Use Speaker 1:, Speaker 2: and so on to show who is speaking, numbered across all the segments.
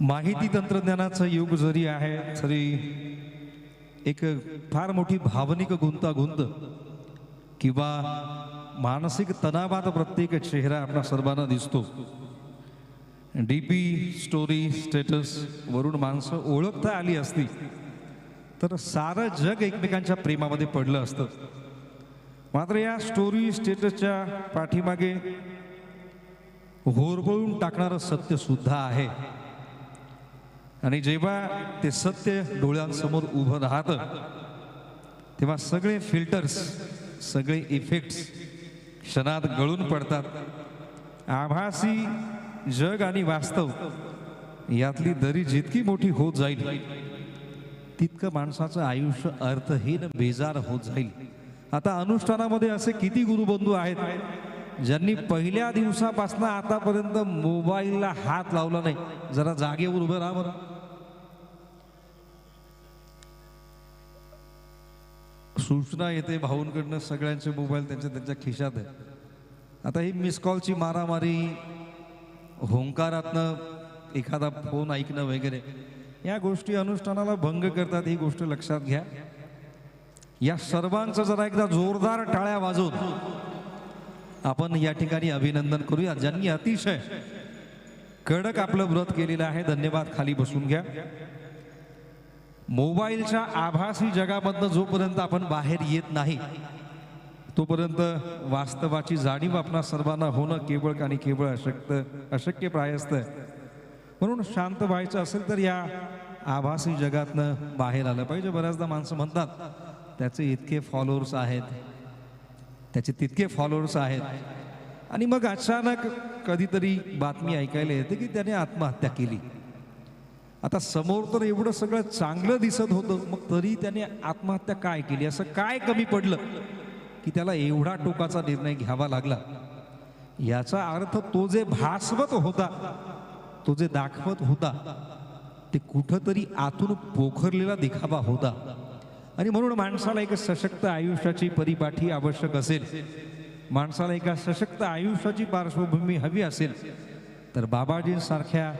Speaker 1: माहिती तंत्रज्ञानाचं युग जरी आहे तरी एक फार मोठी भावनिक गुंतागुंत किंवा मानसिक तणावात प्रत्येक चेहरा आपला सर्वांना दिसतो. डीपी स्टोरी स्टेटस वरून माणसं ओळखता आली असती तर सारं जग एकमेकांच्या प्रेमामध्ये पडलं असतं. मात्र या स्टोरी स्टेटसच्या पाठीमागे होरपळून टाकणारं सत्य सुद्धा आहे. आणि जेव्हा ते सत्य डोळ्यांसमोर उभं राहतं तेव्हा सगळे फिल्टर्स सगळे इफेक्ट्स क्षणात गळून पडतात. आभासी जग आणि वास्तव यातली दरी जितकी मोठी होत जाईल तितकं माणसाचं आयुष्य अर्थहीन बेजार होत जाईल. आता अनुष्ठानामध्ये असे किती गुरुबंधू आहेत ज्यांनी पहिल्या दिवसापासून आतापर्यंत मोबाईलला हात लावला नाही. जरा जागेवर उभं राहा बरं. सूचना येते भाऊंकडनं, सगळ्यांचे मोबाईल त्यांच्या खिशात आहे. आता ही मिस कॉलची मारामारी, होंकारातनं एखादा फोन ऐकणं वगैरे या गोष्टी अनुष्ठानाला भंग करतात. ही गोष्ट लक्षात घ्या. या सर्वांचं जरा एकदा जोरदार टाळ्या वाजवून आपण या ठिकाणी अभिनंदन करूया ज्यांनी अतिशय कडक आपलं व्रत केलेलं आहे. धन्यवाद. खाली बसून घ्या. मोबाईलच्या आभासी जगामधनं जोपर्यंत आपण बाहेर येत नाही तोपर्यंत वास्तवाची जाणीव आपणा सर्वांना होणं केवळ आणि केवळ अशक्य प्रायस्त आहे. म्हणून शांत व्हायचं असेल तर या आभासी जगातनं बाहेर आलं पाहिजे. बऱ्याचदा माणसं म्हणतात त्याचे इतके फॉलोअर्स आहेत, त्याचे तितके फॉलोअर्स आहेत, आणि मग अचानक कधीतरी बातमी ऐकायला येते की त्याने आत्महत्या केली. आता समोर तर एवढं सगळं चांगलं दिसत होतं, मग तरी त्याने आत्महत्या काय केली? असं काय कमी पडलं की त्याला एवढा टोकाचा निर्णय घ्यावा लागला? याचा अर्थ तो जे भासवत होता, तो जे दाखवत होता ते कुठंतरी आतून पोखरलेला दिखावा होता. आणि म्हणून माणसाला एक सशक्त आयुष्याची परिपाठी आवश्यक असेल, माणसाला एका सशक्त आयुष्याची पार्श्वभूमी हवी असेल तर बाबाजींसारख्या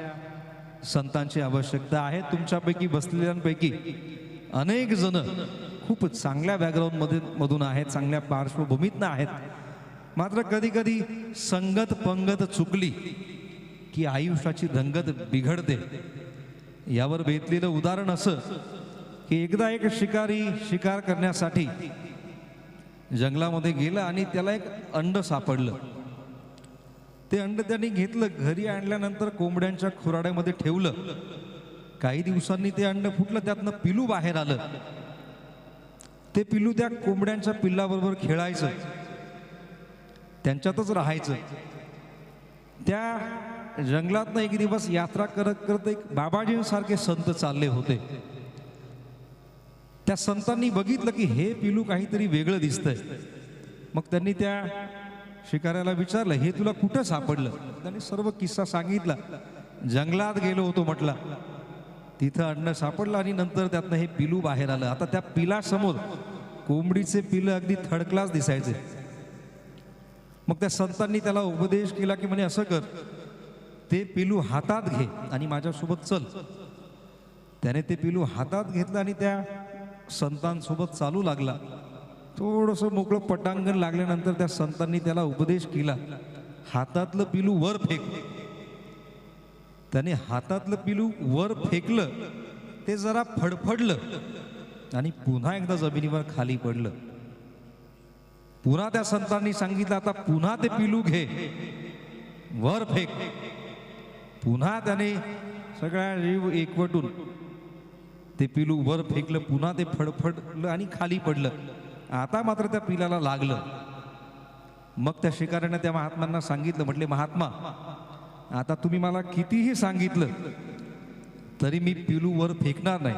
Speaker 1: संतांची आवश्यकता आहे. तुमच्यापैकी बसलेल्यांपैकी अनेक जण खूप चांगल्या बॅकग्राऊंड मधून आहेत, चांगल्या पार्श्वभूमीतनं आहेत. मात्र कधी कधी संगत पंगत चुकली की आयुष्याची रंगत बिघडते. यावर बेतलेलं उदाहरण असं की एकदा एक शिकारी शिकार करण्यासाठी जंगलामध्ये गेला आणि त्याला एक अंड सापडलं. ते अंड त्यांनी घेतलं, घरी आणल्यानंतर कोंबड्यांच्या खुराड्यामध्ये ठेवलं. काही दिवसांनी ते अंड फुटलं, त्यातनं पिलू बाहेर आलं. ते पिलू त्या कोंबड्यांच्या पिल्लाबरोबर खेळायचं, त्यांच्यातच राहायचं. त्या जंगलातनं एक दिवस यात्रा करत करत एक बाबाजींसारखे संत चालले होते. त्या संतांनी बघितलं की हे पिलू काहीतरी वेगळं दिसतंय. मग त्यांनी त्या शिकाऱ्याला विचारलं, हे तुला कुठं सापडलं? त्यांनी सर्व किस्सा सांगितला. जंगलात गेलो होतो म्हटला, तिथं अन्न सापडलं आणि नंतर त्यातनं हे पिलू बाहेर आलं. आता त्या पिलासमोर कोंबडीचे पिलं अगदी थर्ड क्लास दिसायचे. मग त्या संतांनी त्याला उपदेश केला की म्हणे असं कर, ते पिलू हातात घे आणि माझ्यासोबत चल. त्याने ते पिलू हातात घेतलं आणि त्या संतांसोबत चालू लागला. थोडंसं मोकळं पटांगण लागल्यानंतर त्या संतांनी त्याला उपदेश केला, हातातलं पिलू वर फेक. त्याने हातातलं पिलू वर फेकलं, ते जरा फडफडलं आणि पुन्हा एकदा जमिनीवर खाली पडलं. पुन्हा त्या संतांनी सांगितलं, आता पुन्हा ते पिलू घे, वर फेक. पुन्हा त्याने सगळ्या जीव एकवटून ते पिलू वर फेकलं, पुन्हा ते फडफडलं आणि खाली पडलं. आता मात्र त्या पिलाला लागलं. मग त्या शिकाऱ्याने त्या महात्म्यांना सांगितलं, म्हटले महात्मा, आता तुम्ही मला कितीही सांगितलं तरी मी पिलू वर फेकणार नाही.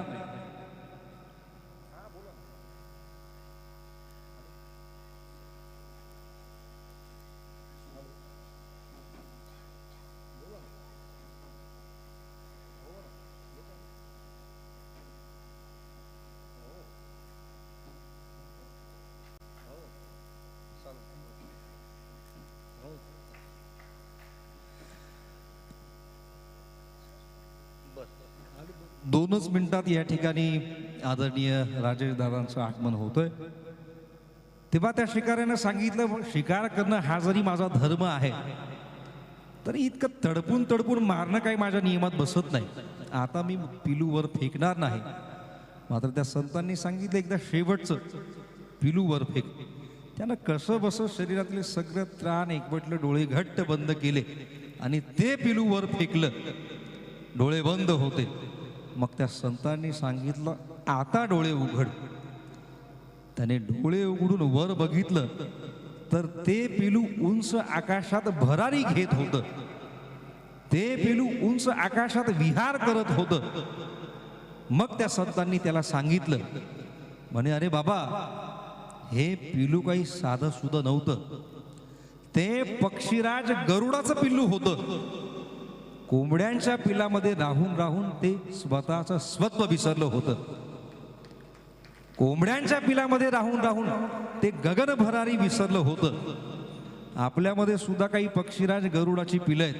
Speaker 1: 2च मिनिटात या ठिकाणी आदरणीय राजेश दादांचं आगमन होतंय. तेव्हा त्या शिकाऱ्यानं सांगितलं, शिकार करणं हा जरी माझा धर्म आहे तरी इतकं तडपून तडपून मारणं काही माझ्या नियमात बसत नाही. आता मी पिलूवर फेकणार नाही. मात्र त्या संतांनी सांगितलं, एकदा शेवटचं पिलूवर फेक. त्यानं कसं बसं शरीरातले सगळं त्राण एकवटलं, डोळे घट्ट बंद केले आणि ते पिलूवर फेकलं. डोळे बंद होते. मग त्या संतांनी सांगितलं, आता डोळे उघड. त्याने डोळे उघडून वर बघितलं तर ते पिलू उंच आकाशात भरारी घेत होतं. ते पिलू उंच आकाशात विहार करत होतं. मग त्या संतांनी त्याला सांगितलं, म्हणे अरे बाबा, हे पिलू काही साधं सुधं नव्हतं. ते पक्षीराज गरुडाचं पिल्लू होतं. कोंबड्यांच्या पिलामध्ये राहून राहून ते स्वतःचं स्वत्व विसरलं होतं. कोंबड्यांच्या पिलामध्ये राहून राहून ते गगन भरारी विसरलं होतं. आपल्यामध्ये सुद्धा काही पक्षीराज गरुडाची पिलं आहेत.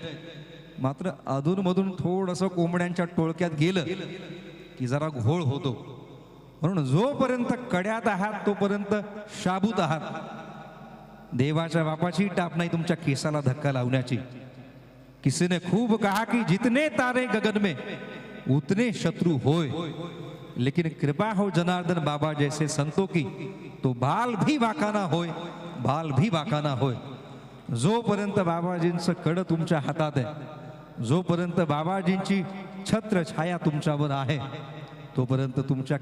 Speaker 1: मात्र अधूनमधून थोडंसं कोंबड्यांच्या टोळक्यात गेलं की जरा घोळ होतो. म्हणून जोपर्यंत कड्यात आहात तोपर्यंत शाबूत आहात. देवाच्या बापाची टाप नाही तुमच्या केसाला धक्का लावण्याची. किसी ने खूब कहा कि जितने तारे गगन में उतने शत्रु होय, लेकिन कृपा हो जनार्दन बाबा जैसे संतों की तो बाल भी वाकाना होय, बाल भी वाकाना होय. जोपर्यंत बाबाजींचं कड तुमच्या हातात आहे, जोपर्यंत बाबाजींची छत्र छाया तुमच्यावर आहे, तोपर्यंत तुमच्या